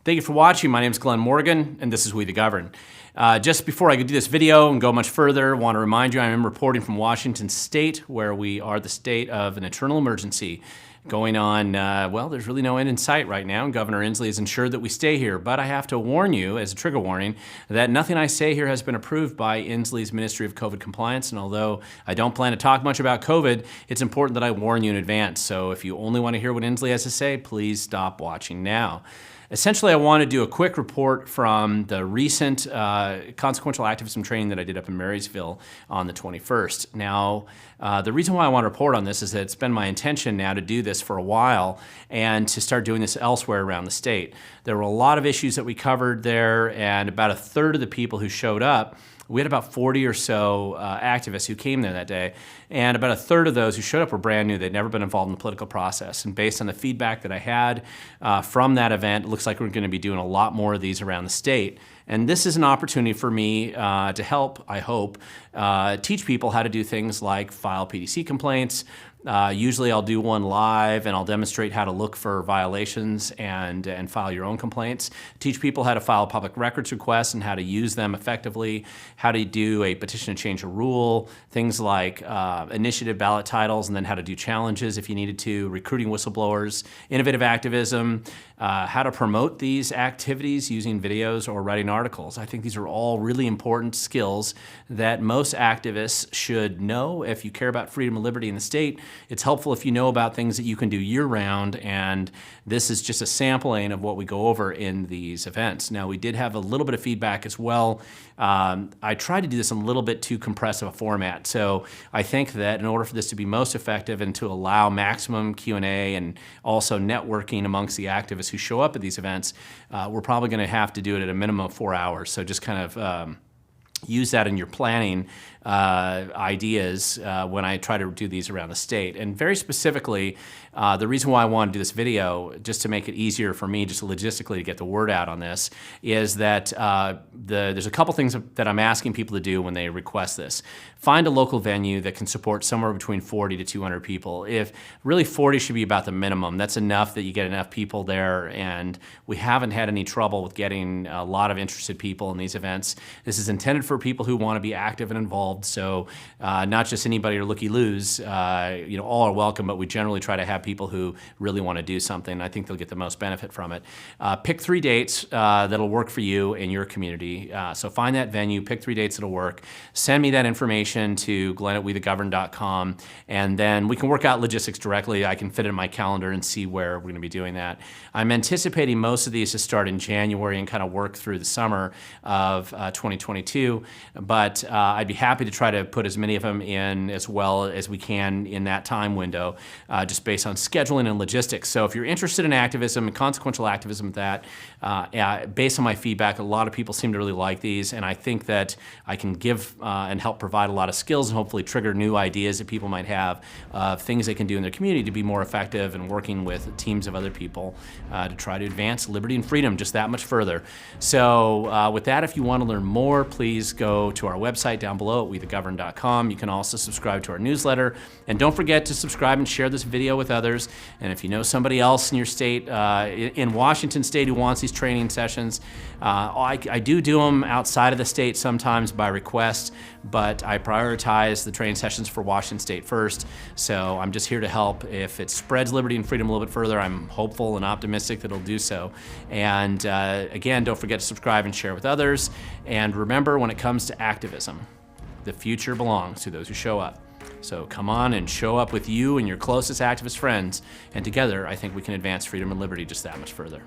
Thank you for watching. My name is Glenn Morgan, and this is We the Govern. Just before I do this video and go much further, I want to remind you I am reporting from Washington State, where we are the state of an eternal emergency going on. Well, there's really no end in sight right now, and Governor Inslee has ensured that we stay here. But I have to warn you, as a trigger warning, that nothing I say here has been approved by Inslee's Ministry of COVID Compliance. And although I don't plan to talk much about COVID, it's important that I warn you in advance. So if you only want to hear what Inslee has to say, please stop watching now. Essentially, I want to do a quick report from the recent Consequential Activism Training that I did up in Marysville on the 21st. Now, the reason why I want to report on this is that it's been my intention now to do this for a while and to start doing this elsewhere around the state. There were a lot of issues that we covered there, and about a third of the people who showed up, we had about 40 or so activists who came there that day, and about a third of those who showed up were brand new. They'd never been involved in the political process. And based on the feedback that I had from that event, it looks like we're going to be doing a lot more of these around the state. And this is an opportunity for me to help, I hope, teach people how to do things like file PDC complaints. Usually I'll do one live and I'll demonstrate how to look for violations and file your own complaints. Teach people how to file public records requests and how to use them effectively, how to do a petition to change a rule, things like initiative ballot titles, and then how to do challenges if you needed to, recruiting whistleblowers, innovative activism, how to promote these activities using videos or writing articles. I think these are all really important skills that most activists should know. If you care about freedom and liberty in the state, it's helpful if you know about things that you can do year-round, and this is just a sampling of what we go over in these events. Now, we did have a little bit of feedback as well. I tried to do this in a little bit too compressive a format, so I think that in order for this to be most effective and to allow maximum Q&A and also networking amongst the activists who show up at these events, we're probably going to have to do it at a minimum of 4 hours. So just kind of use that in your planning ideas when I try to do these around the state. And very specifically, the reason why I want to do this video, just to make it easier for me, just logistically to get the word out on this, is that there's a couple things that I'm asking people to do when they request this. Find a local venue that can support somewhere between 40 to 200 people. If really 40 should be about the minimum, that's enough that you get enough people there, and we haven't had any trouble with getting a lot of interested people in these events. This is intended for people who want to be active and involved. So not just anybody or looky-loos, all are welcome, but we generally try to have people who really want to do something. I think they'll get the most benefit from it. Pick 3 dates that'll work for you in your community. So find that venue, pick 3 dates that'll work. Send me that information to glenn@wethegovern.com, and then we can work out logistics directly. I can fit it in my calendar and see where we're going to be doing that. I'm anticipating most of these to start in January and kind of work through the summer of 2022, but I'd be happy to try to put as many of them in as well as we can in that time window, just based on scheduling and logistics. So if you're interested in activism and consequential activism, based on my feedback, a lot of people seem to really like these, and I think that I can give and help provide a lot of skills and hopefully trigger new ideas that people might have of things they can do in their community to be more effective and working with teams of other people to try to advance liberty and freedom just that much further. So with that, if you want to learn more, please go to our website down below at wethegovern.com. You can also subscribe to our newsletter, and don't forget to subscribe and share this video with others. And if you know somebody else in your state, in Washington State, who wants these training sessions, I do them outside of the state sometimes by request, but I prioritize the training sessions for Washington State first. So I'm just here to help. If it spreads liberty and freedom a little bit further, I'm hopeful and optimistic that it'll do so. And again, don't forget to subscribe and share with others. And remember, when it comes to activism, the future belongs to those who show up. So come on and show up with you and your closest activist friends, and together I think we can advance freedom and liberty just that much further.